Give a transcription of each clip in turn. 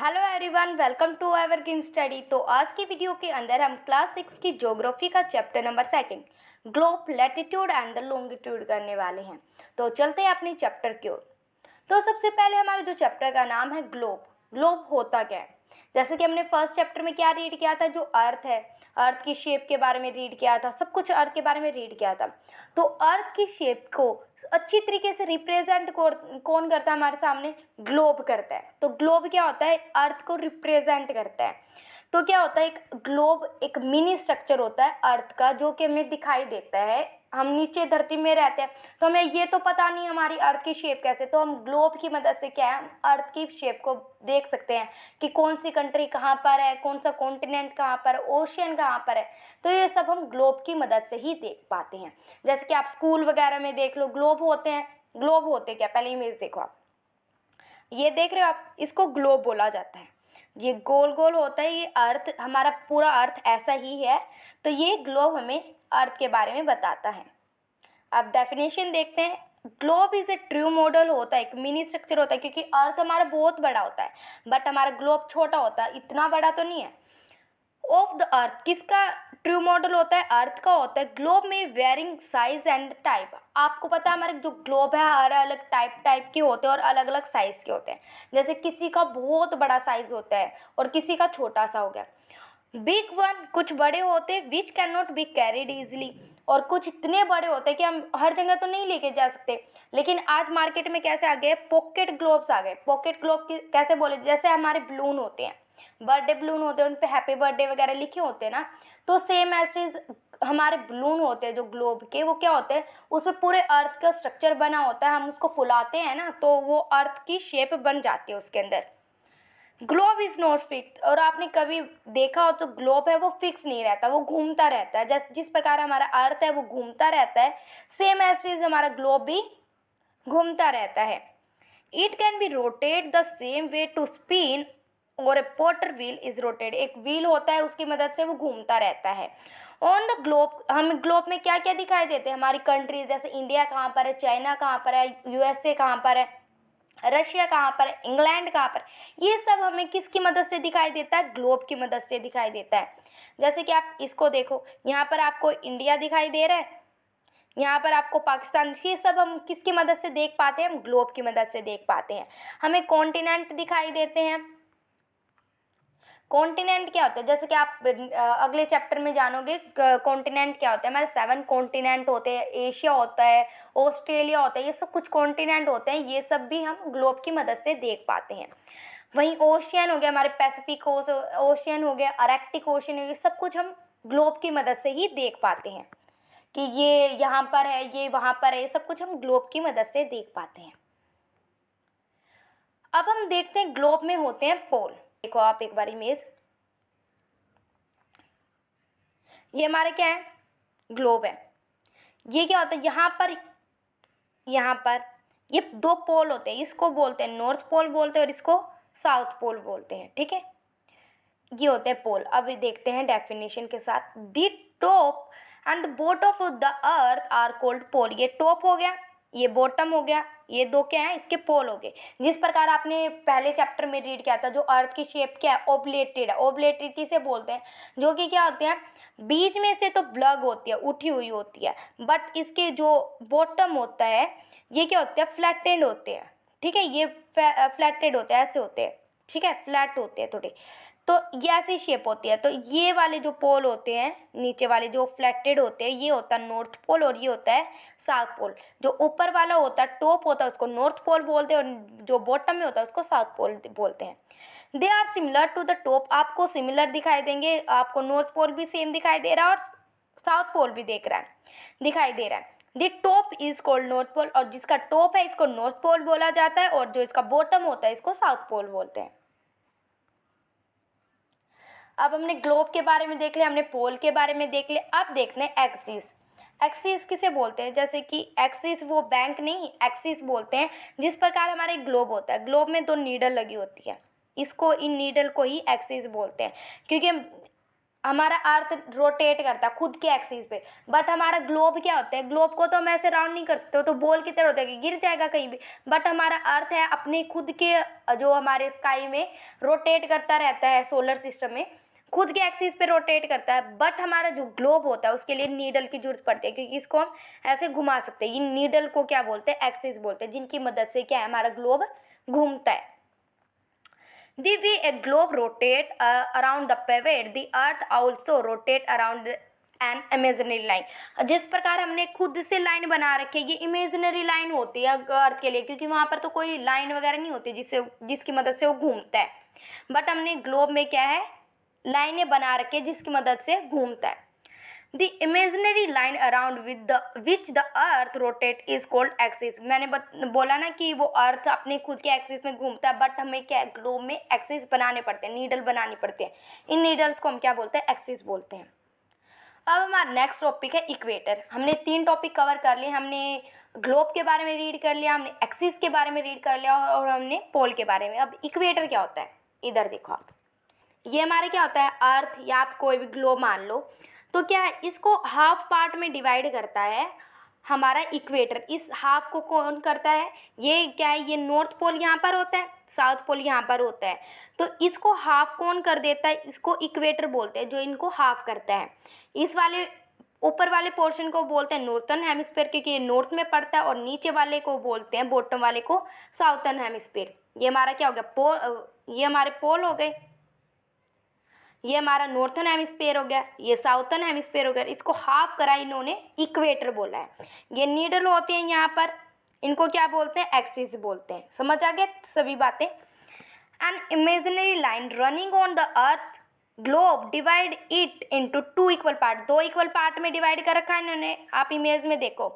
Hello everyone, welcome to our keen study. तो आज की वीडियो के अंदर हम क्लास 6 की ज्योग्राफी का chapter number 2 globe, latitude and the longitude करने वाले हैं। तो चलते हैं अपने चैप्टर की ओर। तो सबसे पहले हमारे जो चैप्टर का नाम है ग्लोब। ग्लोब होता क्या है? जैसे कि हमने फर्स्ट चैप्टर में क्या रीड किया था, जो अर्थ है, अर्थ की शेप के बारे में रीड किया था, सब कुछ अर्थ के बारे में रीड किया था। तो अर्थ की शेप को अच्छी तरीके से रिप्रेजेंट कौन करता है हमारे सामने? ग्लोब करता है। तो ग्लोब क्या होता है? अर्थ को रिप्रेजेंट करता है। तो क्या होता है, एक ग्लोब एक मिनी स्ट्रक्चर होता है अर्थ का, जो कि हमें दिखाई देता है। हम नीचे धरती में रहते हैं तो हमें ये तो पता नहीं हमारी अर्थ की शेप कैसे, तो हम ग्लोब की मदद से क्या है, हम अर्थ की शेप को देख सकते हैं कि कौन सी कंट्री कहाँ पर है, कौन सा कॉन्टिनेंट कहाँ पर है, ओशियन कहाँ पर है। तो ये सब हम ग्लोब की मदद से ही देख पाते हैं। जैसे कि आप स्कूल वगैरह में देख लो, ग्लोब होते हैं। ग्लोब होते क्या, पहले इमेज देखो आप, ये देख रहे हो आप, इसको ग्लोब बोला जाता है। ये गोल गोल होता है, ये अर्थ, हमारा पूरा अर्थ ऐसा ही है। तो ये ग्लोब हमें अर्थ के बारे में बताता है। अब डेफिनेशन देखते हैं। Globe is a true model होता है, एक मिनी स्ट्रक्चर होता है, क्योंकि अर्थ हमारा बहुत बड़ा होता है बट हमारा ग्लोब छोटा होता है, इतना बड़ा तो नहीं है। ऑफ द अर्थ, किसका ट्रू मॉडल होता है? अर्थ का होता है। ग्लोब में वेरिंग साइज एंड टाइप। आपको पता है हमारे जो ग्लोब है हर अलग टाइप के होते हैं और अलग अलग साइज के होते हैं। जैसे किसी का बहुत बड़ा साइज होता है और किसी का छोटा सा हो गया। बिग वन, कुछ बड़े होते हैं, which can not be carried easily, और कुछ इतने बड़े होते हैं कि हम हर जगह तो नहीं लेके जा सकते। लेकिन आज मार्केट में कैसे आ गए? पॉकेट ग्लोब्स आ गए। पॉकेट ग्लोब कैसे बोले? जैसे हमारे बलून होते हैं, बर्थडे बलून होते हैं, उन पे हैप्पी बर्थडे वगैरह लिखे होते हैं ना, तो सेम ऐसे हमारे बलून होते हैं जो ग्लोब के, वो क्या होते हैं, उसमें पूरे अर्थ का स्ट्रक्चर बना होता है। हम उसको फुलाते हैं ना, तो वो अर्थ की शेप बन जाती है उसके अंदर। ग्लोब इज नॉट फिक्स, और आपने कभी देखा हो तो ग्लोब है वो फिक्स नहीं रहता, वो घूमता रहता है। जिस प्रकार हमारा अर्थ है वो घूमता रहता है, सेम एज हमारा ग्लोब भी घूमता रहता है। It can be rotate the same way to spin, और a potter wheel is rotate, एक व्हील होता है उसकी मदद से वो घूमता रहता है। ऑन द ग्लोब, हम ग्लोब में क्या क्या दिखाई देते हैं? हमारी कंट्रीज, जैसे इंडिया कहाँ पर है, चाइना कहाँ पर है, यूएसए कहाँ पर है, रशिया कहाँ पर है, इंग्लैंड कहाँ पर, ये सब हमें किसकी मदद से दिखाई देता है? ग्लोब की मदद से दिखाई देता है। जैसे कि आप इसको देखो, यहाँ पर आपको इंडिया दिखाई दे रहा है, यहाँ पर आपको पाकिस्तान, ये सब हम किसकी मदद से देख पाते हैं? हम ग्लोब की मदद से देख पाते हैं। हमें कॉन्टिनेंट दिखाई देते हैं। कॉन्टिनेंट क्या होता है? जैसे कि आप अगले चैप्टर में जानोगे कॉन्टिनेंट क्या होता है। हमारे 7 कॉन्टिनेंट होते हैं, एशिया होता है, ऑस्ट्रेलिया होता है, ये सब कुछ कॉन्टिनेंट होते हैं। ये सब भी हम ग्लोब की मदद से देख पाते हैं। वहीं ओशियन हो गया, हमारे पैसिफिक ओशियन हो गया, अरेक्टिक ओशियन हो गया, सब कुछ हम ग्लोब की मदद से ही देख पाते हैं कि ये यहाँ पर है, ये वहाँ पर है, ये सब कुछ हम ग्लोब की मदद से देख पाते हैं। अब हम देखते हैं ग्लोब में होते हैं पोल। देखो आप एक बार इमेज, ये हमारे क्या है? ग्लोब है। ये क्या होता है? यहाँ पर ये 2 पोल होते हैं, इसको बोलते हैं नॉर्थ पोल बोलते हैं और इसको साउथ पोल बोलते हैं। ठीक है, ये होते हैं पोल। अब देखते हैं डेफिनेशन के साथ। The top and the bottom of the earth are cold pole. ये टॉप हो गया, ये बॉटम हो गया, ये 2 क्या है? इसके पोल हो गए। जिस प्रकार आपने पहले चैप्टर में रीड किया था, जो अर्थ की शेप क्या है? ओब्लेटेड है। ओब्लेटेड किसे बोलते हैं? जो कि क्या होते हैं, बीच में से तो ब्लग होती है, उठी हुई होती है, बट इसके जो बॉटम होता है ये क्या होते हैं? फ्लैटेंड होते हैं। ठीक है, ये फ्लैटेड होते हैं, ऐसे होते हैं। ठीक है, फ्लैट होते हैं थोड़े, तो ये ऐसी शेप होती है। तो ये वाले जो पोल होते हैं, नीचे वाले जो फ्लैटेड होते हैं, ये होता है नॉर्थ पोल और ये होता है साउथ पोल। जो ऊपर वाला होता है, टॉप होता है, उसको नॉर्थ पोल बोलते हैं, और जो बॉटम में होता है उसको साउथ पोल बोलते हैं। They are similar to the top, आपको सिमिलर दिखाई देंगे, आपको नॉर्थ पोल भी सेम दिखाई दे रहा है और साउथ पोल भी दिखाई दे रहा है। The top is called north pole, और जिसका टॉप है इसको नॉर्थ पोल बोला जाता है, और जो इसका बॉटम होता है इसको साउथ पोल बोलते हैं। अब हमने ग्लोब के बारे में देख लिया, हमने पोल के बारे में देख लिया। अब देखते हैं एक्सिस। एक्सिस किसे बोलते हैं? जैसे कि एक्सिस वो बैंक नहीं, एक्सिस बोलते हैं जिस प्रकार हमारा एक ग्लोब होता है। ग्लोब में 2 नीडल लगी होती है, इसको, इन नीडल को ही एक्सिस बोलते हैं, क्योंकि हमारा अर्थ रोटेट करता है खुद के एक्सिस पे, बट हमारा ग्लोब क्या होता है, ग्लोब को तो हम ऐसे राउंड नहीं कर सकते, वो तो बॉल की तरह होता है कि गिर जाएगा कहीं भी। बट हमारा अर्थ है अपने खुद के जो हमारे स्काई में रोटेट करता रहता है, सोलर सिस्टम में खुद के एक्सिस पे रोटेट करता है। बट हमारा जो ग्लोब होता है उसके लिए नीडल की जरूरत पड़ती है, क्योंकि इसको हम ऐसे घुमा सकते हैं। इन नीडल को क्या बोलते हैं, एक्सिस बोलते हैं, जिनकी मदद से क्या है हमारा ग्लोब घूमता है। The way a globe rotate around the pivot, the earth also rotate around an imaginary line। जिस प्रकार हमने खुद से लाइन बना रखी है, ये इमेजिनरी लाइन होती है अर्थ के लिए, क्योंकि वहाँ पर तो कोई लाइन वगैरह नहीं होती जिसकी मदद से वो घूमता है। बट हमने ग्लोब में क्या है, लाइनें बना रखी है जिसकी मदद से घूमता है। The imaginary line around which the earth rotate is called axis। मैंने बोला ना कि वो अर्थ अपने खुद के एक्सिस में घूमता है, बट हमें क्या ग्लोब में एक्सिस बनाने पड़ते हैं, नीडल बनानी पड़ती है। इन नीडल्स को हम क्या बोलते हैं, एक्सिस बोलते हैं। अब हमारा नेक्स्ट टॉपिक है इक्वेटर। हमने 3 टॉपिक कवर कर लिए। हमने ग्लोब के बारे में रीड कर लिया, हमने एक्सिस के बारे में रीड कर लिया, और हमने पोल के बारे में। अब इक्वेटर क्या होता है, इधर देखो आप, ये हमारे क्या होता है अर्थ, या आप कोई भी ग्लोब मान लो, तो क्या है इसको हाफ पार्ट में डिवाइड करता है हमारा इक्वेटर। इस हाफ को कौन करता है, ये क्या है, ये नॉर्थ पोल यहाँ पर होता है, साउथ पोल यहाँ पर होता है, तो इसको हाफ कौन कर देता है, इसको इक्वेटर बोलते हैं, जो इनको हाफ करता है। इस वाले ऊपर वाले पोर्शन को बोलते हैं नॉर्थर्न हेमिस्फीयर, क्योंकि ये नॉर्थ में पड़ता है, और नीचे वाले को बोलते हैं, बॉटम वाले को, साउथर्न हेमिस्फीयर। ये हमारा क्या हो गया, पोल, ये हमारे पोल हो गए, ये हमारा नॉर्थर्न हेमिस्फीयर हो गया, ये साउथर्न हेमिस्फीयर हो गया। इसको हाफ करा इन्होंने, इक्वेटर बोला है। ये नीडल होते हैं यहाँ पर, इनको क्या बोलते हैं, एक्सिस बोलते हैं। समझ आ गया सभी बातें। An imaginary line running on the earth globe divide it into 2 equal part. 2 equal part में डिवाइड कर रखा है इन्होंने। आप इमेज में देखो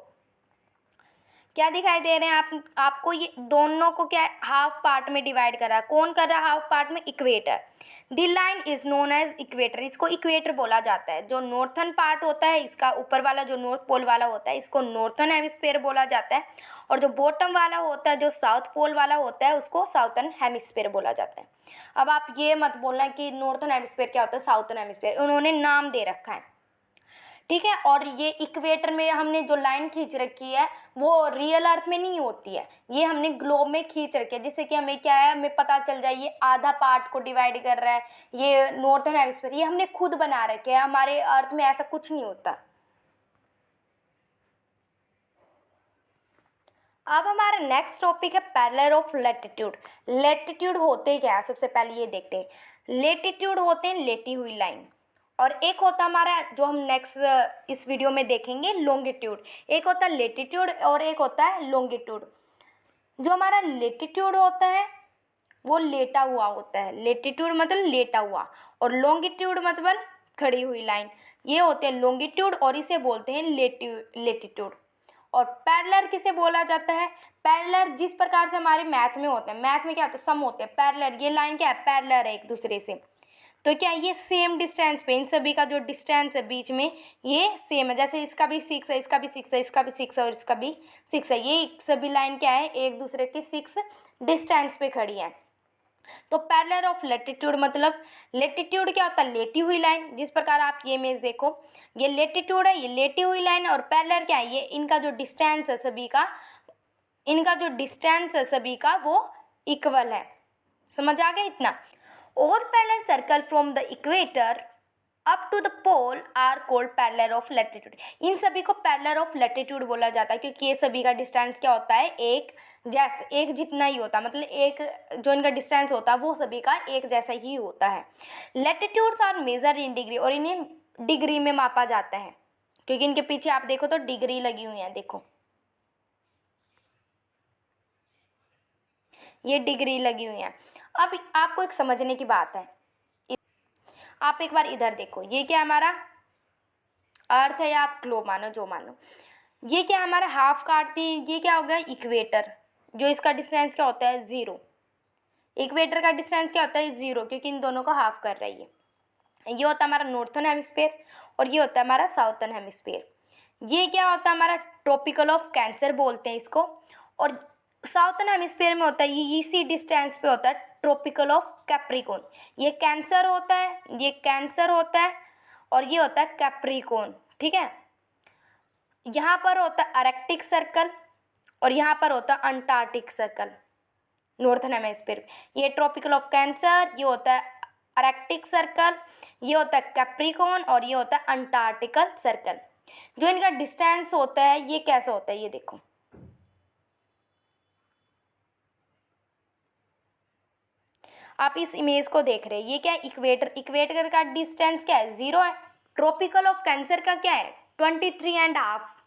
क्या दिखाई दे रहे हैं आपको, ये दोनों को क्या हाफ पार्ट में डिवाइड कर रहा है। कौन कर रहा है हाफ पार्ट में, equator. The line is known as equator, इसको इक्वेटर बोला जाता है। जो नॉर्थर्न पार्ट होता है इसका, ऊपर वाला जो नॉर्थ पोल वाला होता है, इसको नॉर्थर्न हेमिस्फीयर बोला जाता है, और जो बॉटम वाला होता है, जो साउथ पोल वाला होता है, उसको साउथर्न हेमिस्फीयर बोला जाता है। अब आप ये मत बोलना कि नॉर्थर्न हेमिस्फीयर क्या होता है, साउथर्न हेमिस्फीयर, उन्होंने नाम दे रखा है, ठीक है। और ये इक्वेटर में हमने जो लाइन खींच रखी है वो रियल अर्थ में नहीं होती है, ये हमने ग्लोब में खींच रखी है, जिससे कि हमें क्या है, हमें पता चल जाए ये आधा पार्ट को डिवाइड कर रहा है, ये नॉर्थर्न हेमिस्फीयर, ये हमने खुद बना रखे है। हमारे अर्थ में ऐसा कुछ नहीं होता। अब हमारा नेक्स्ट टॉपिक है पैरेलल ऑफ लैटिट्यूड। लैटिट्यूड होते क्या है, सबसे पहले ये देखते हैं। लैटिट्यूड होते हैं लेटी हुई लाइन, और एक होता हमारा जो हम नेक्स्ट इस वीडियो में देखेंगे लॉन्गिट्यूड। एक होता है लेटिट्यूड और एक होता है लॉन्गिट्यूड। जो हमारा लेटिट्यूड होता है वो लेटा हुआ होता है, लेटिट्यूड मतलब लेटा हुआ, और लॉन्गिट्यूड मतलब खड़ी हुई लाइन, ये होते हैं लॉन्गिट्यूड, और इसे बोलते हैं लेटिट्यूड। और पैरेलल किसे बोला जाता है, पैरेलल जिस प्रकार से हमारे मैथ में होते हैं, मैथ में क्या होता है, सम होते हैं, पैरेलल, ये लाइन क्या है, पैरेलल है एक दूसरे से, तो क्या ये सेम डिस्टेंस पे, इन सभी का जो डिस्टेंस है बीच में ये सेम है। जैसे इसका भी 6 है, इसका भी 6 है, इसका भी 6 है, और इसका भी 6 है, ये सभी लाइन क्या है, एक दूसरे के 6 डिस्टेंस पे खड़ी है। तो पैरेलल ऑफ लैटिट्यूड मतलब, लैटिट्यूड क्या होता है, लेटी हुई लाइन। जिस प्रकार आप ये इमेज देखो, ये लैटिट्यूड है, ये लेटी हुई लाइन, और पैरेलल क्या है, ये इनका जो डिस्टेंस है सभी का, इनका जो डिस्टेंस है सभी का वो इक्वल है। समझ आ गया इतना। All parallel circle from the equator up to the pole are called parallel of latitude। इन सभी को parallel of latitude बोला जाता है, क्योंकि ये सभी का डिस्टेंस क्या होता है, एक जितना ही होता है, मतलब एक जो इनका डिस्टेंस होता है वो सभी का एक जैसा ही होता है। Latitudes are measured in degree, और इन्हें डिग्री में मापा जाता है, क्योंकि इनके पीछे आप देखो तो डिग्री लगी हुई है, देखो ये डिग्री लगी हुई है। अब आपको एक समझने की बात है, आप एक बार इधर देखो, ये क्या हमारा अर्थ है, या आप ग्लोब मानो जो मानो, ये क्या हमारा हाफ काटती है, ये क्या हो गया इक्वेटर, जो इसका डिस्टेंस क्या होता है 0। इक्वेटर का डिस्टेंस क्या होता है 0, क्योंकि इन दोनों को हाफ कर रही है। ये होता है हमारा नॉर्थर्न हेमिस्फीयर, और ये होता है हमारा साउथर्न हेमिस्फीयर। ये क्या होता है हमारा ट्रॉपिकल ऑफ कैंसर बोलते हैं इसको, और साउथर्न हेमिस्फीयर में होता है ये इसी डिस्टेंस पे होता है ट्रॉपिकल ऑफ कैप्रिकॉर्न। ये कैंसर होता है, ये कैंसर होता है, और ये होता है कैप्रिकॉर्न, ठीक है। यहाँ पर होता है आर्कटिक सर्कल और यहाँ पर होता है अंटार्कटिक सर्कल नॉर्थन हेमिस्फीयर। ये ट्रॉपिकल ऑफ कैंसर, ये होता है आर्कटिक सर्कल, ये होता है कैप्रिकॉर्न और ये होता है अंटार्कटिकल सर्कल। जो इनका डिस्टेंस होता है ये कैसा होता है, ये देखो, आप इस इमेज को देख रहे हैं, ये क्या है, इक्वेटर। इक्वेटर का डिस्टेंस क्या है, 0 है। ट्रॉपिकल ऑफ कैंसर का क्या है, 23.5,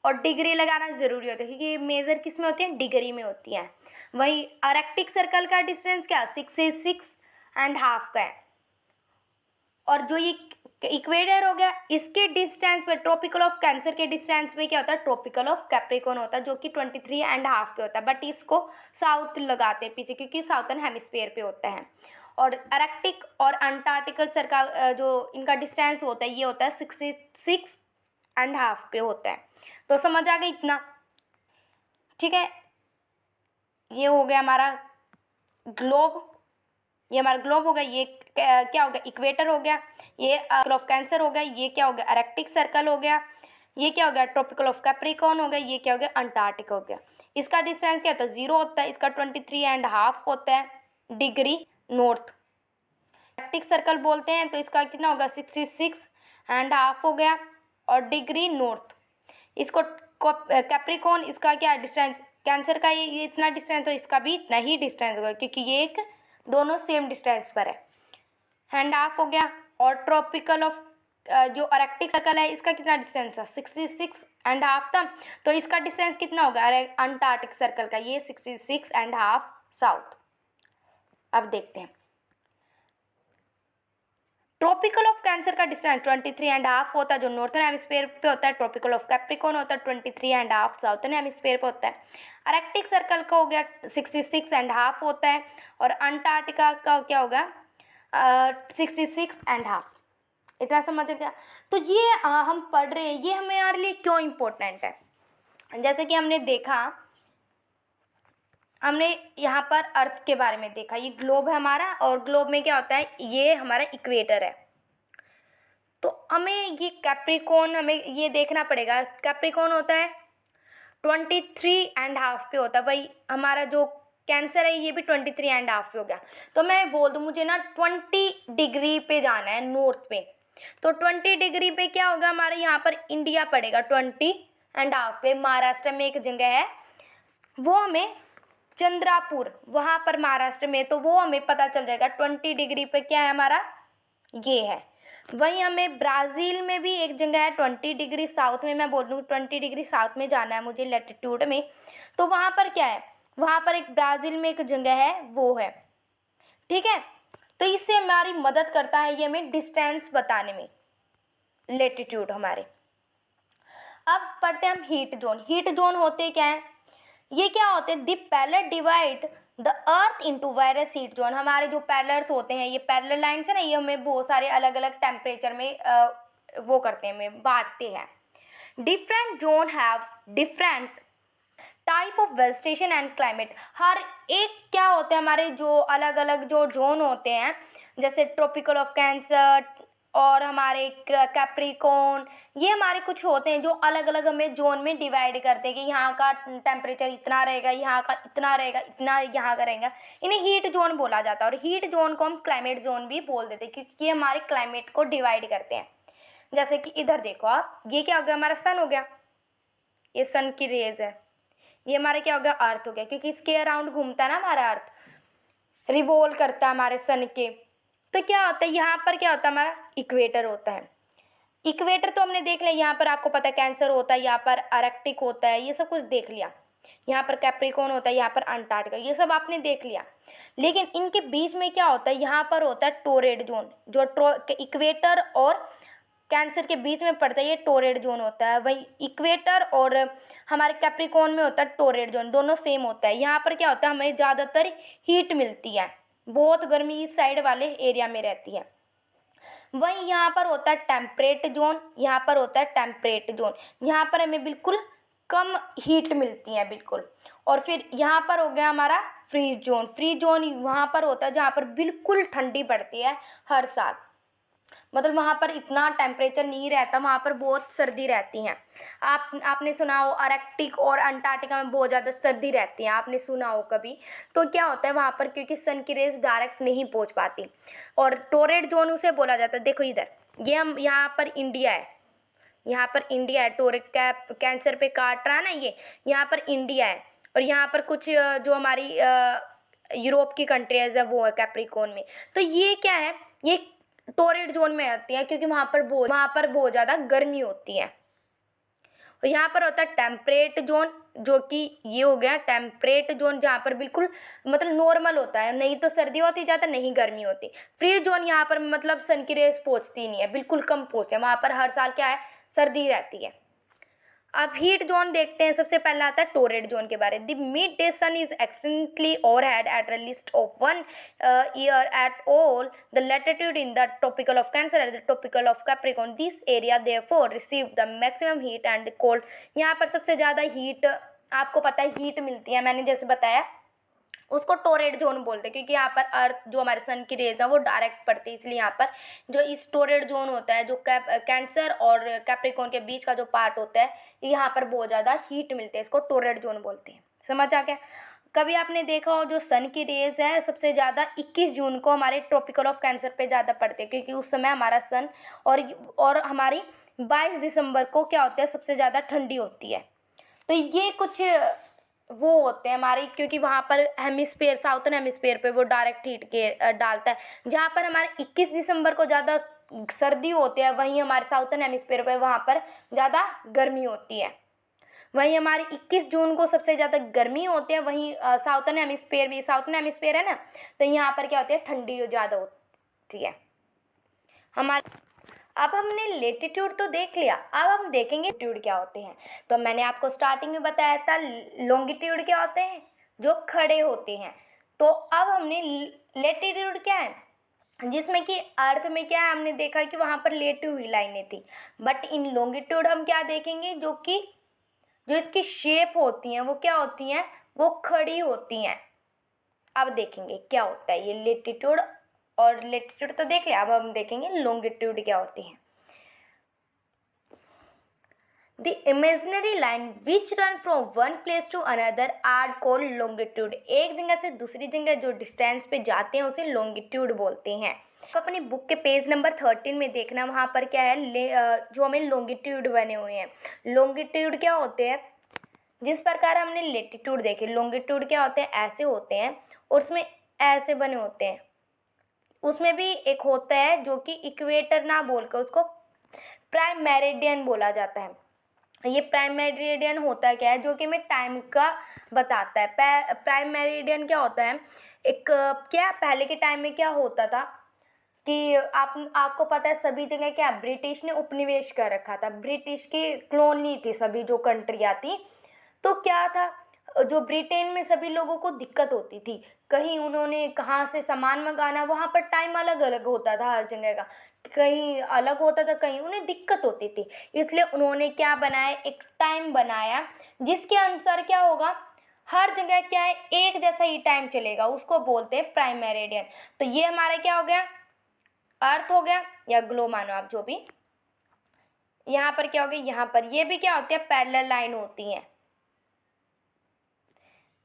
और डिग्री लगाना जरूरी होता है क्योंकि ये मेजर किस में होती है, डिग्री में होती है। वही आर्कटिक सर्कल का डिस्टेंस क्या 66.5 का है। और जो ये इक्वेटर हो गया, इसके डिस्टेंस पे, ट्रॉपिकल ऑफ कैंसर के डिस्टेंस पे क्या होता है, ट्रॉपिकल ऑफ कैप्रिकॉर्न होता है जो कि 23.5 पे होता है, बट इसको साउथ लगाते हैं पीछे क्योंकि साउथर्न हेमिस्फीयर पे होता है। और आर्कटिक और अंटार्कटिकल सर्कल जो इनका डिस्टेंस होता है ये होता है 66.5 पे होता है। तो समझ आ गया इतना, ठीक है। ये हो गया हमारा ग्लोब, ये हमारा ग्लोब हो गया। ये क्या हो गया, इक्वेटर हो गया। ये ऑफ कैंसर हो गया। ये क्या हो गया, आर्कटिक सर्कल हो गया। ये क्या हो गया, ट्रॉपिकल ऑफ कैप्रिकॉर्न हो गया। ये क्या हो गया, अंटार्कटिक हो गया। इसका डिस्टेंस क्या होता है, 0 होता है। इसका 23.5 होता है डिग्री नॉर्थ। आर्कटिक सर्कल बोलते हैं तो इसका कितना होगा, 66.5 हो गया और डिग्री नॉर्थ। इसको कैप्रिकॉर्न, इसका क्या डिस्टेंस, कैंसर का ये इतना डिस्टेंस, तो इसका भी इतना ही डिस्टेंस होगा क्योंकि ये एक दोनों सेम डिस्टेंस पर है, हैंड हाफ हो गया। और ट्रॉपिकल ऑफ जो आर्कटिक सर्कल है इसका कितना डिस्टेंस है, 66.5 था, तो इसका डिस्टेंस कितना होगा अंटार्कटिक सर्कल का, ये 66.5 साउथ। अब देखते हैं ट्रॉपिकल ऑफ कैंसर का डिस्टेंस 23.5 होता है जो नॉर्थन हेमिस्फीयर पे होता है। ट्रॉपिकल ऑफ कैप्रिकॉर्न होता है 23.5 साउथर्न हेमिस्फीयर पे होता है। आर्कटिक सर्कल का हो गया 66.5 होता है और अंटार्कटिका का क्या होगा 66.5। इतना समझ गया। तो ये हम पढ़ रहे हैं, ये हमारे लिए क्यों इम्पोर्टेंट है। जैसे कि हमने देखा, हमने यहाँ पर अर्थ के बारे में देखा, ये ग्लोब है हमारा और ग्लोब में क्या होता है, ये हमारा इक्वेटर है। तो हमें ये कैप्रिकॉर्न, हमें ये देखना पड़ेगा। कैप्रिकॉर्न होता है 23.5 पे होता है। वही हमारा जो कैंसर है ये भी 23.5 पे हो गया। तो मैं बोल दूँ मुझे ना 20 डिग्री पे जाना है नॉर्थ पे, तो 20 डिग्री पे क्या होगा, हमारे यहाँ पर इंडिया पड़ेगा 20.5 पे। महाराष्ट्र में एक जगह है वो हमें चंद्रापुर, वहाँ पर महाराष्ट्र में, तो वो हमें पता चल जाएगा 20 डिग्री पे क्या है हमारा, ये है। वहीं हमें ब्राज़ील में भी एक जगह है 20 डिग्री साउथ में, मैं बोल दूँ 20 डिग्री साउथ में जाना है मुझे लैटिट्यूड में, तो वहाँ पर क्या है, वहाँ पर एक ब्राज़ील में एक जगह है वो है, ठीक है। तो इससे हमारी मदद करता है ये हमें डिस्टेंस बताने में, लैटिट्यूड हमारे। अब पढ़ते हैं हम हीट जोन। हीट जोन होते क्या है, ये क्या होते हैं, दी parallel divide the earth into various heat zone. हमारे जो पैरेलल्स होते हैं, ये पैरेलल लाइंस है ना, ये हमें बहुत सारे अलग अलग टेम्परेचर में वो करते हैं, हमें बांटते हैं। Different zone have different type of vegetation and climate. हर एक क्या होते हैं, हमारे जो अलग अलग जो जोन होते हैं, जैसे ट्रॉपिकल ऑफ कैंसर और हमारे कैप्रिकॉर्न, ये हमारे कुछ होते हैं जो अलग अलग हमें जोन में डिवाइड करते हैं कि यहाँ का टेम्परेचर इतना रहेगा, यहाँ का इतना रहेगा, इतना यहाँ का रहेगा। इन्हें हीट जोन बोला जाता है और हीट जोन को हम क्लाइमेट जोन भी बोल देते हैं क्योंकि ये हमारे क्लाइमेट को डिवाइड करते हैं। जैसे कि इधर देखो आप, ये क्या हो गया, हमारा सन हो गया, ये सन की रेज है। ये हमारा क्या हो गया, अर्थ हो गया क्योंकि इसके अराउंड घूमता है ना हमारा अर्थ, रिवॉल्व करता है हमारे सन के। तो क्या होता है, यहाँ पर क्या होता है, हमारा इक्वेटर होता है। इक्वेटर तो हमने देख लिया, यहाँ पर आपको पता है कैंसर होता है, यहाँ पर आर्कटिक होता है, ये सब कुछ देख लिया। यहाँ पर कैप्रिकॉर्न होता है, यहाँ पर अंटार्कटिका, ये सब आपने देख लिया। लेकिन इनके बीच में क्या होता है, यहाँ पर होता है टोरेड जोन, जो इक्वेटर और कैंसर के बीच में पड़ता है, ये टोरेड जोन होता है। वही इक्वेटर और हमारे कैप्रिकॉर्न में होता है टोरेड जोन, दोनों सेम होता है। यहाँ पर क्या होता है, हमें ज़्यादातर हीट मिलती है, बहुत गर्मी इस साइड वाले एरिया में रहती है। वहीं यहाँ पर होता है टेम्परेट जोन, यहाँ पर होता है टेम्परेट जोन, यहाँ पर हमें बिल्कुल कम हीट मिलती है बिल्कुल। और फिर यहाँ पर हो गया हमारा फ्रीज जोन। फ्रीज जोन वहाँ पर होता है जहाँ पर बिल्कुल ठंडी पड़ती है हर साल। मतलब वहाँ पर इतना टेम्परेचर नहीं रहता, वहाँ पर बहुत सर्दी रहती हैं। आपने सुना हो आर्कटिक और अंटार्कटिका में बहुत ज़्यादा सर्दी रहती है, आपने सुना हो कभी। तो क्या होता है वहाँ पर, क्योंकि सन की रेज डायरेक्ट नहीं पहुँच पाती, और टोरेड जोन उसे बोला जाता है। देखो इधर, ये हम यहाँ पर इंडिया है, यहाँ पर इंडिया है, टोरेड कैंसर पे काट रहा है ना, ये यहाँ पर इंडिया है, और यहाँ पर कुछ जो हमारी यूरोप की कंट्रीज है वो है कैप्रिकॉर्न में। तो ये क्या है, ये टोरेड जोन में आती है, क्योंकि वहाँ पर बहुत ज़्यादा गर्मी होती है। और यहाँ पर होता है टेम्परेट जोन, जो कि ये हो गया टेम्परेट जोन, जहाँ पर बिल्कुल मतलब नॉर्मल होता है, नहीं तो सर्दी होती ज़्यादा, नहीं गर्मी होती। फ्री जोन, यहाँ पर मतलब सन की रेज पहुँचती नहीं है, बिल्कुल कम पहुँचती है, वहाँ पर हर साल क्या है, सर्दी रहती है। अब हीट जोन देखते हैं। सबसे पहला आता है टोरेड जोन के बारे में। The mid day sun is exactly overhead at a least of 1 year at all the latitude in the tropical of Cancer and the tropical of Capricorn. This area therefore receive the maximum heat and cold. यहाँ पर सबसे ज़्यादा heat, आपको पता है heat मिलती है, मैंने जैसे बताया, उसको टोरेड जोन बोलते हैं, क्योंकि यहाँ पर अर्थ जो हमारे सन की रेज है वो डायरेक्ट पड़ती है, इसलिए यहाँ पर जो इस टोरेड जोन होता है, जो कैंसर और कैप्रिकॉर्न के बीच का जो पार्ट होता है, यहाँ पर बहुत ज़्यादा हीट मिलते हैं, इसको टोरेड जोन बोलते हैं। समझ आ गया। कभी आपने देखा हो जो सन की रेज है सबसे ज़्यादा 21 जून को हमारे ट्रॉपिकल ऑफ कैंसर पे ज़्यादा पड़ते हैं, क्योंकि उस समय हमारा सन और हमारी 22 दिसंबर को क्या होता है, सबसे ज़्यादा ठंडी होती है। तो ये कुछ वो होते हैं हमारी, क्योंकि वहाँ पर हेमिस्फेयर, साउथर्न हेमिस्फेयर पे वो डायरेक्ट हीट के डालता है। जहाँ पर हमारे 21 दिसंबर को ज़्यादा सर्दी होती है, वहीं हमारे साउथर्न हेमिस्फेयर पे वहाँ पर ज़्यादा गर्मी होती है। वहीं हमारी 21 जून को सबसे ज़्यादा गर्मी होती है, वहीं साउथर्न हेमिस्फेयर है ना, तो यहाँ पर क्या होती है, ठंडी ज़्यादा होती है हमारे। अब हमने लेटीट्यूड तो देख लिया, अब हम देखेंगे लॉन्गिट्यूड क्या होते हैं। तो मैंने आपको स्टार्टिंग में बताया था लॉन्गिट्यूड क्या होते हैं, जो खड़े होते हैं। तो अब हमने लेटीट्यूड क्या है, जिसमें कि अर्थ में क्या है, हमने देखा कि वहाँ पर लेटी हुई लाइनें थी, बट इन लॉन्गिट्यूड हम क्या देखेंगे, जो इसकी शेप होती हैं वो क्या होती हैं, वो खड़ी होती हैं। अब देखेंगे क्या होता है ये लेटीट्यूड और लेटीट्यूड तो देख लिया, अब हम देखेंगे लॉन्गिट्यूड क्या होती है। The imaginary line which run from one place to another are called longitude। एक जगह से दूसरी जगह जो डिस्टेंस पे जाते हैं उसे लॉन्गिट्यूड बोलते हैं। आप अपनी बुक के पेज नंबर 13 में देखना, वहाँ पर क्या है, जो हमें लॉन्गिट्यूड बने हुए हैं। लॉन्गिट्यूड क्या होते हैं, जिस प्रकार हमने लेटीट्यूड देखे, लॉन्गिट्यूड क्या होते हैं, ऐसे होते हैं, और उसमें ऐसे बने होते हैं। उसमें भी एक होता है जो कि इक्वेटर ना बोलकर उसको प्राइम मेरिडियन बोला जाता है। ये प्राइम मेरिडियन होता क्या है, जो कि हमें टाइम का बताता है। प्राइम मेरिडियन क्या होता है, एक क्या पहले के टाइम में क्या होता था कि आपको पता है सभी जगह क्या ब्रिटिश ने उपनिवेश कर रखा था, ब्रिटिश की कॉलोनी थी सभी जो कंट्रियाँ थी। तो क्या था, जो ब्रिटेन में सभी लोगों को दिक्कत होती थी, कहीं उन्होंने कहाँ से सामान मंगाना, वहाँ पर टाइम अलग अलग होता था हर जगह का, कहीं अलग होता था, कहीं उन्हें दिक्कत होती थी। इसलिए उन्होंने क्या बनाया, एक टाइम बनाया जिसके अनुसार क्या होगा, हर जगह क्या है, एक जैसा ही टाइम चलेगा, उसको बोलते हैं प्राइम मेरिडियन। तो ये हमारा क्या हो गया, अर्थ हो गया या ग्लोब मानो आप जो भी। यहाँ पर क्या हो गया, यहाँ पर ये भी क्या होती है, पैरेलल लाइन होती हैं,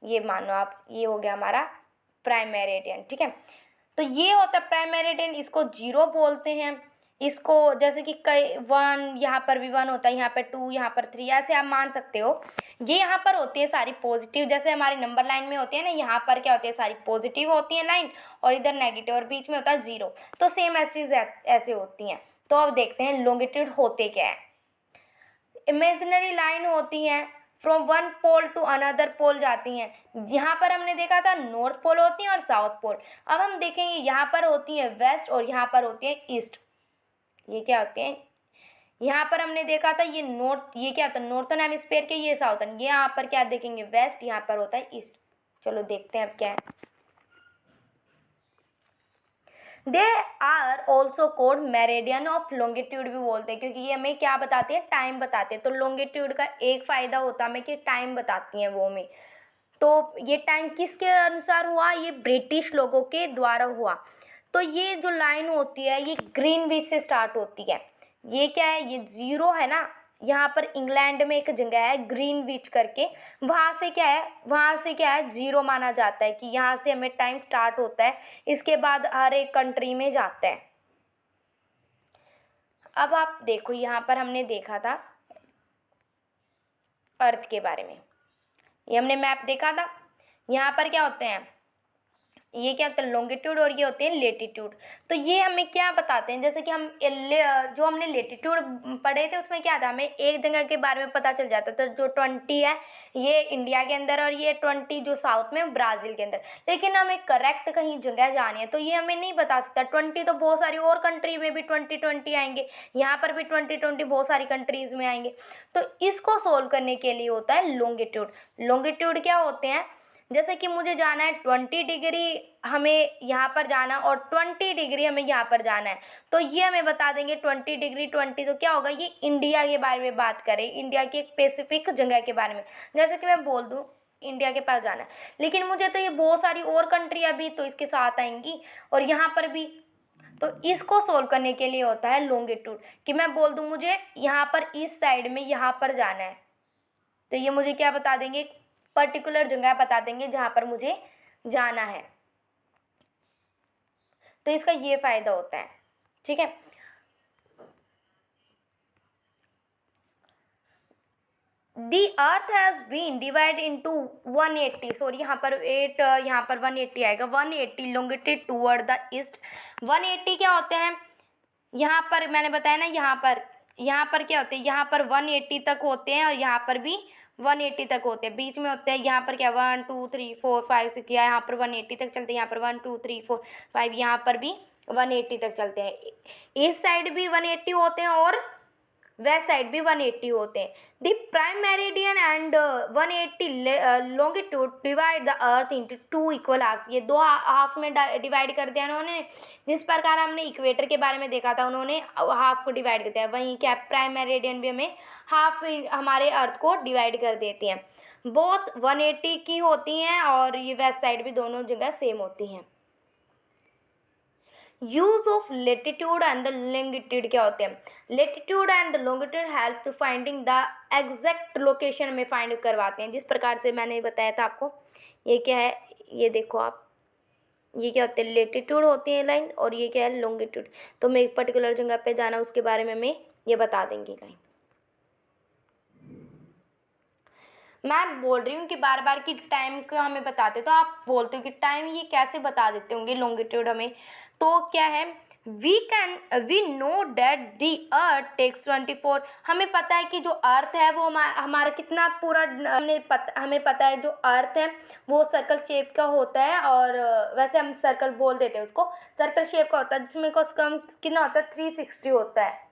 ये मानो आप, ये हो गया हमारा प्राइम मेरिडियन। ठीक है, तो ये होता है प्राइम मेरिडियन, इसको 0 बोलते हैं। इसको जैसे कि कई 1, यहाँ पर भी 1 होता है, यहाँ पर 2, यहाँ पर 3, ऐसे आप मान सकते हो। ये यहाँ पर होती है सारी पॉजिटिव, जैसे हमारी नंबर लाइन में होती है ना, यहाँ पर क्या होती है, सारी पॉजिटिव होती है लाइन, और इधर नेगेटिव, और बीच में होता है 0। तो सेम ऐसे होती हैं। तो अब देखते हैं लॉन्गिट्यूड होते क्या है। इमेजिनरी लाइन होती हैं, from one pole to another pole जाती हैं। यहाँ पर हमने देखा था नॉर्थ पोल होती हैं और साउथ पोल। अब हम देखेंगे यहाँ पर होती हैं वेस्ट और यहाँ पर होती हैं ईस्ट। ये क्या होते हैं, यहाँ पर हमने देखा था ये नॉर्थ, ये क्या था नॉर्थन हेमिस्फीयर के, ये साउथर्न। ये यहाँ पर क्या देखेंगे, वेस्ट, यहाँ पर होता है ईस्ट। चलो देखते हैं अब क्या है। They are also code meridian of longitude भी बोलते हैं, क्योंकि ये हमें क्या बताते हैं, टाइम बताते हैं। तो लॉन्गिट्यूड का एक फ़ायदा होता है हमें कि टाइम बताती हैं वो हमें। तो ये टाइम किसके अनुसार हुआ, ये ब्रिटिश लोगों के द्वारा हुआ। तो ये जो लाइन होती है ये ग्रीनविच से स्टार्ट होती है। ये क्या है, ये 0 है ना, यहाँ पर इंग्लैंड में एक जगह है ग्रीनविच करके, वहाँ से क्या है, वहाँ से क्या है 0 माना जाता है कि यहाँ से हमें टाइम स्टार्ट होता है, इसके बाद हर एक कंट्री में जाता है। अब आप देखो यहाँ पर हमने देखा था अर्थ के बारे में, ये हमने मैप देखा था। यहाँ पर क्या होते हैं, ये क्या होता है लॉन्गिट्यूड और ये होते हैं लेटीट्यूड। तो ये हमें क्या बताते हैं, जैसे कि हम जो हमने लेटीट्यूड पढ़े थे उसमें क्या था, हमें एक जगह के बारे में पता चल जाता था, जो 20 है ये इंडिया के अंदर और ये 20 जो साउथ में ब्राज़ील के अंदर। लेकिन हमें करेक्ट कहीं जगह जानी है तो ये हमें नहीं बता सकता। 20 तो बहुत सारी और कंट्री में भी 20 आएंगे, यहाँ पर भी 20 बहुत सारी कंट्रीज़ में आएंगे। तो इसको सोल्व करने के लिए होता है लॉन्गिट्यूड। लॉन्गिट्यूड क्या होते हैं, जैसे कि मुझे जाना है 20 डिग्री, हमें यहाँ पर जाना और 20 डिग्री हमें यहाँ पर जाना है, तो ये हमें बता देंगे 20 डिग्री 20, तो क्या होगा, ये इंडिया के बारे में बात करें, इंडिया की एक स्पेसिफिक जगह के बारे में। जैसे कि मैं बोल दूँ इंडिया के पास जाना है, लेकिन मुझे तो ये बहुत सारी और कंट्रियाँ भी तो इसके साथ आएंगी और यहाँ पर भी। तो इसको सोल्व करने के लिए होता है लॉन्गिट्यूड, कि मैं बोल दूँ मुझे यहाँ पर इस साइड में यहाँ पर जाना है, तो ये मुझे क्या बता देंगे, पर्टिकुलर जगह बता देंगे जहाँ पर मुझे जाना है। तो इसका ये फायदा होता है, ठीक है। The earth has been divide into 180, sorry यहाँ पर 180 आएगा, 180 लॉन्गिट्यूड टूवर्ड द ईस्ट। 180 क्या होते हैं, यहाँ पर मैंने बताया ना, यहाँ पर क्या होते हैं, यहाँ पर 180 तक होते हैं और यहाँ पर भी 180 तक होते हैं, बीच में होते हैं यहाँ पर क्या 1 2 3 4 5 6, यहाँ पर 180 तक चलते हैं, यहाँ पर 1 2 3 4 5, यहाँ पर भी 180 तक चलते हैं। इस साइड भी 180 होते हैं और वेस्ट साइड भी 180 होते हैं। The prime meridian and 180 longitude divide the earth into 2 equal halves, ये 2 हाफ में डिवाइड कर दिया उन्होंने। जिस प्रकार हमने इक्वेटर के बारे में देखा था, उन्होंने हाफ को डिवाइड कर दिया, वहीं क्या प्राइम मेरिडियन भी हमें हाफ हमारे अर्थ को डिवाइड कर देती हैं। बहुत 180 की होती हैं और ये वेस्ट साइड भी दोनों जगह सेम होती हैं। Use of latitude and the longitude क्या होते हैं, latitude and the longitude help to finding the exact location में फाइंड करवाते हैं। जिस प्रकार से मैंने बताया था आपको, ये क्या है, ये देखो आप, ये क्या होते हैं लेटीट्यूड होती है लाइन और ये क्या है लॉन्गिट्यूड। तो मैं एक पर्टिकुलर जगह पे जाना उसके बारे में हमें ये बता देंगे लाइन। मैं बोल रही हूँ कि बार बार की टाइम का हमें बताते, तो आप बोलते हो कि टाइम ये कैसे बता देते होंगे लॉन्गिट्यूड हमें। तो क्या है, we know that the earth takes 24, हमें पता है कि जो अर्थ है वो हमारा कितना पूरा, हमें पता है जो अर्थ है वो सर्कल शेप का होता है, और वैसे हम सर्कल बोल देते हैं उसको, सर्कल शेप का होता है, जिसमें कम कितना होता है 360 होता है।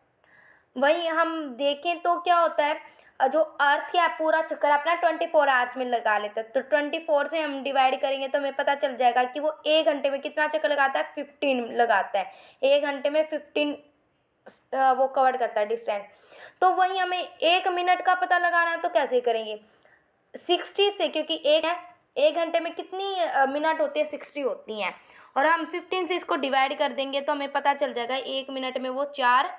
वहीं हम देखें तो क्या होता है, जो अर्थ क्या पूरा चक्कर अपना 24 आवर्स में लगा लेता है, तो 24 से हम डिवाइड करेंगे तो हमें पता चल जाएगा कि वो 1 घंटे में कितना चक्कर लगाता है, 15 लगाता है। 1 घंटे में 15 वो कवर करता है डिस्टेंस। तो वहीं हमें 1 मिनट का पता लगाना है तो कैसे करेंगे, 60 से, क्योंकि 1 घंटे में कितनी मिनट होती है, 60 होती हैं, और हम 15 से इसको डिवाइड कर देंगे तो हमें पता चल जाएगा 1 मिनट में वो 4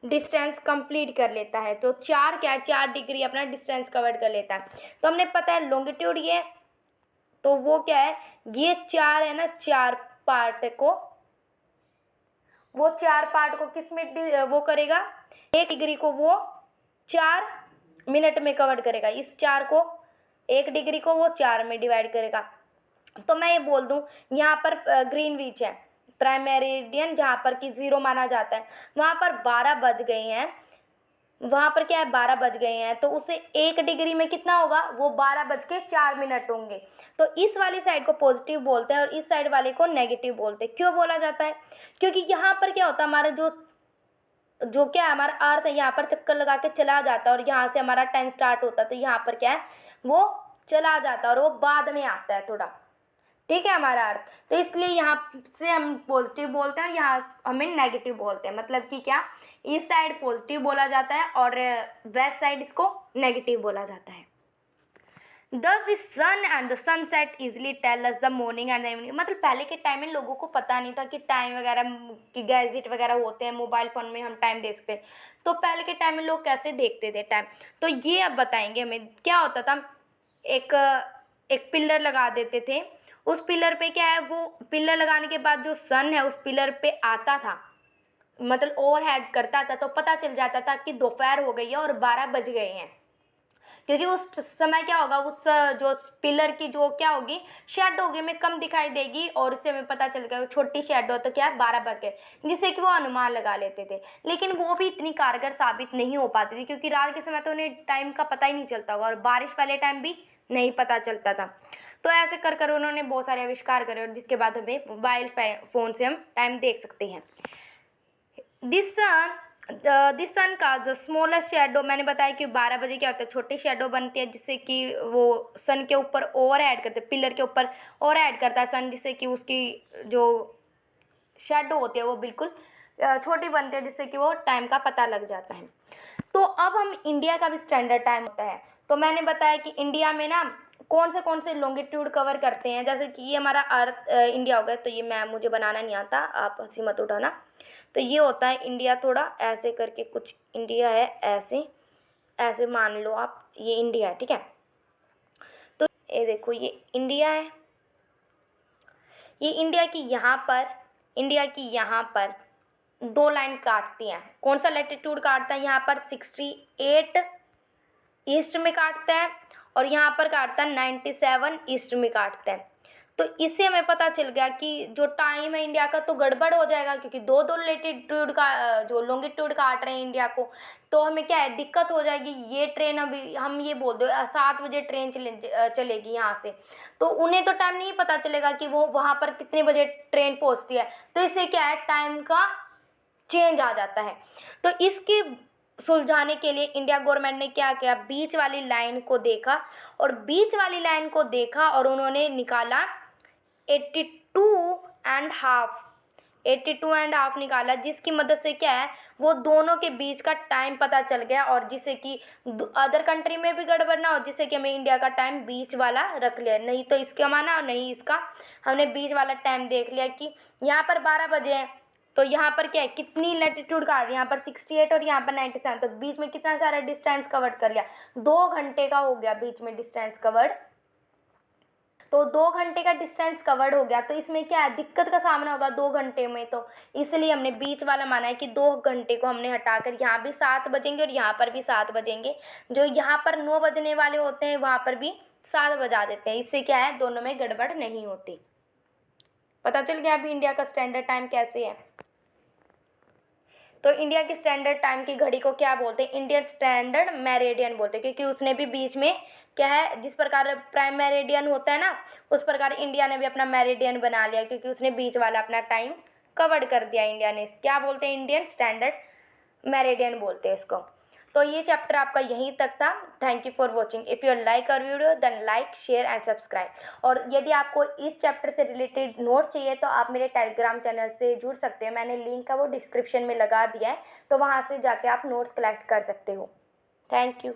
डिस्टेंस कंप्लीट कर लेता है। तो 4 डिग्री अपना डिस्टेंस कवर कर लेता है। तो हमने पता है लॉन्गिट्यूड ये, तो वो क्या है, ये 4 है ना, 4 पार्ट को, वो 4 पार्ट को किस में वो करेगा, 1 डिग्री को वो 4 मिनट में कवर करेगा, इस 4 को 1 डिग्री को वो 4 में डिवाइड करेगा। तो मैं ये बोल दूँ यहाँ पर ग्रीनविच है, प्राइम मेरिडियन जहाँ पर कि 0 माना जाता है, वहाँ पर 12 बज गए हैं, वहाँ पर क्या है 12 बज गए हैं, तो उसे 1 डिग्री में कितना होगा, वो 12 बज के 4 मिनट होंगे। तो इस वाली साइड को पॉजिटिव बोलते हैं और इस साइड वाले को नेगेटिव बोलते हैं। क्यों बोला जाता है, क्योंकि यहाँ पर क्या होता है, हमारा जो क्या है हमारा अर्थ है, यहाँ पर चक्कर लगा के चला जाता है और यहाँ से हमारा टाइम स्टार्ट होता है, तो यहाँ पर क्या है वो चला जाता है और वो बाद में आता है थोड़ा, ठीक है हमारा अर्थ। तो इसलिए यहाँ से हम पॉजिटिव बोलते हैं और यहाँ हमें नेगेटिव बोलते हैं। मतलब कि क्या, इस साइड पॉजिटिव बोला जाता है और वेस्ट साइड इसको नेगेटिव बोला जाता है। Does the sun and the sunset easily tell us the morning and the evening? मतलब पहले के टाइम में लोगों को पता नहीं था कि टाइम वगैरह कि गैजेट वगैरह होते हैं, मोबाइल फ़ोन में हम टाइम देख सकते हैं। तो पहले के टाइम में लोग कैसे देखते थे टाइम, तो ये अब बताएंगे हमें। क्या होता था, एक एक पिलर लगा देते थे, उस पिलर पे क्या है, वो पिलर लगाने के बाद जो सन है उस पिलर पे आता था, मतलब ओवरहेड करता था, तो पता चल जाता था कि दोपहर हो गई है और 12 बज गए हैं। क्योंकि उस समय क्या होगा, उस जो पिलर की जो क्या होगी, शेडो होगी, हमें कम दिखाई देगी और उससे हमें पता चल गया छोटी शेडो तो क्या है 12 बज गए, जिससे कि वो अनुमान लगा लेते थे। लेकिन वो भी इतनी कारगर साबित नहीं हो पाती थी, क्योंकि रात के समय तो उन्हें टाइम का पता ही नहीं चलता होगा और बारिश वाले टाइम भी नहीं पता चलता था। तो ऐसे कर कर उन्होंने बहुत सारे आविष्कार करे और जिसके बाद हमें मोबाइल फ़ोन से हम टाइम देख सकते हैं। दिस सन का द स्मॉलेस्ट शेडो, मैंने बताया कि 12 बजे क्या होता है, छोटी शेडो बनती है जिससे कि वो सन के ऊपर ओवर ऐड करते, पिलर के ऊपर ओवर ऐड करता है सन, जिससे कि उसकी जो शेडो होती है वो बिल्कुल छोटी बनती है, जिससे कि वो टाइम का पता लग जाता है। तो अब हम इंडिया का भी स्टैंडर्ड टाइम होता है। तो मैंने बताया कि इंडिया में ना कौन से लॉन्गिट्यूड कवर करते हैं, जैसे कि ये हमारा अर्थ इंडिया हो गया, तो ये मुझे बनाना नहीं आता, आप हंसी मत उठाना। तो ये होता है इंडिया, थोड़ा ऐसे करके कुछ इंडिया है, ऐसे ऐसे मान लो आप, ये इंडिया है, ठीक है। तो ये देखो ये इंडिया है, ये इंडिया की यहाँ पर 2 लाइन काटती हैं। कौन सा लैटिट्यूड काटता है, यहाँ पर 68 ईस्ट में काटता है और यहाँ पर काटता है 97 ईस्ट में काटता है। तो इससे हमें पता चल गया कि जो टाइम है इंडिया का तो गड़बड़ हो जाएगा, क्योंकि दो लेटिट्यूड का जो लॉन्गिट्यूड काट रहे हैं इंडिया को, तो हमें क्या है, दिक्कत हो जाएगी। ये ट्रेन अभी हम ये बोल दो 7 बजे ट्रेन चलेगी यहाँ से, तो उन्हें तो टाइम नहीं पता चलेगा कि वो वहाँ पर कितने बजे ट्रेन पहुँचती है। तो इससे क्या है, टाइम का चेंज आ जाता है। तो इसकी सुलझाने के लिए इंडिया गवर्नमेंट ने क्या किया, बीच वाली लाइन को देखा और उन्होंने निकाला 82.5 निकाला, जिसकी मदद से क्या है, वो दोनों के बीच का टाइम पता चल गया और जिससे कि अदर कंट्री में भी गड़बड़ ना हो, जिससे कि हमें इंडिया का टाइम बीच वाला रख लिया, नहीं तो इसका माना और नहीं इसका, हमने बीच वाला टाइम देख लिया कि यहाँ पर 12 बजे हैं, तो यहाँ पर क्या है, कितनी लैटिट्यूड का, यहाँ पर 68 और यहाँ पर 97, तो बीच में कितना सारा डिस्टेंस कवर्ड कर लिया, 2 घंटे का हो गया बीच में डिस्टेंस कवर्ड। तो 2 घंटे का डिस्टेंस कवर्ड हो गया, तो इसमें क्या है, दिक्कत का सामना होगा 2 घंटे में, तो इसलिए हमने बीच वाला माना है कि 2 घंटे को हमने हटाकर यहाँ भी 7 बजेंगे और यहाँ पर भी 7 बजेंगे, जो यहाँ पर 9 बजने वाले होते हैं वहाँ पर भी 7 बजा देते हैं। इससे क्या है, दोनों में गड़बड़ नहीं होती। पता चल गया अभी इंडिया का स्टैंडर्ड टाइम कैसे है। तो इंडिया की स्टैंडर्ड टाइम की घड़ी को क्या बोलते हैं, इंडियन स्टैंडर्ड मेरिडियन बोलते हैं, क्योंकि उसने भी बीच में क्या है, जिस प्रकार प्राइम मेरिडियन होता है ना, उस प्रकार इंडिया ने भी अपना मेरिडियन बना लिया, क्योंकि उसने बीच वाला अपना टाइम कवर्ड कर दिया। इंडिया ने क्या बोलते हैं, इंडियन स्टैंडर्ड मेरिडियन बोलते हैं इसको। तो ये चैप्टर आपका यहीं तक था। Thank you for watching. If you like our video then like share and subscribe. और यदि आपको इस चैप्टर से रिलेटेड नोट्स चाहिए तो आप मेरे टेलीग्राम चैनल से जुड़ सकते हैं, मैंने लिंक का वो डिस्क्रिप्शन में लगा दिया है, तो वहाँ से जाके आप नोट्स कलेक्ट कर सकते हो। Thank you.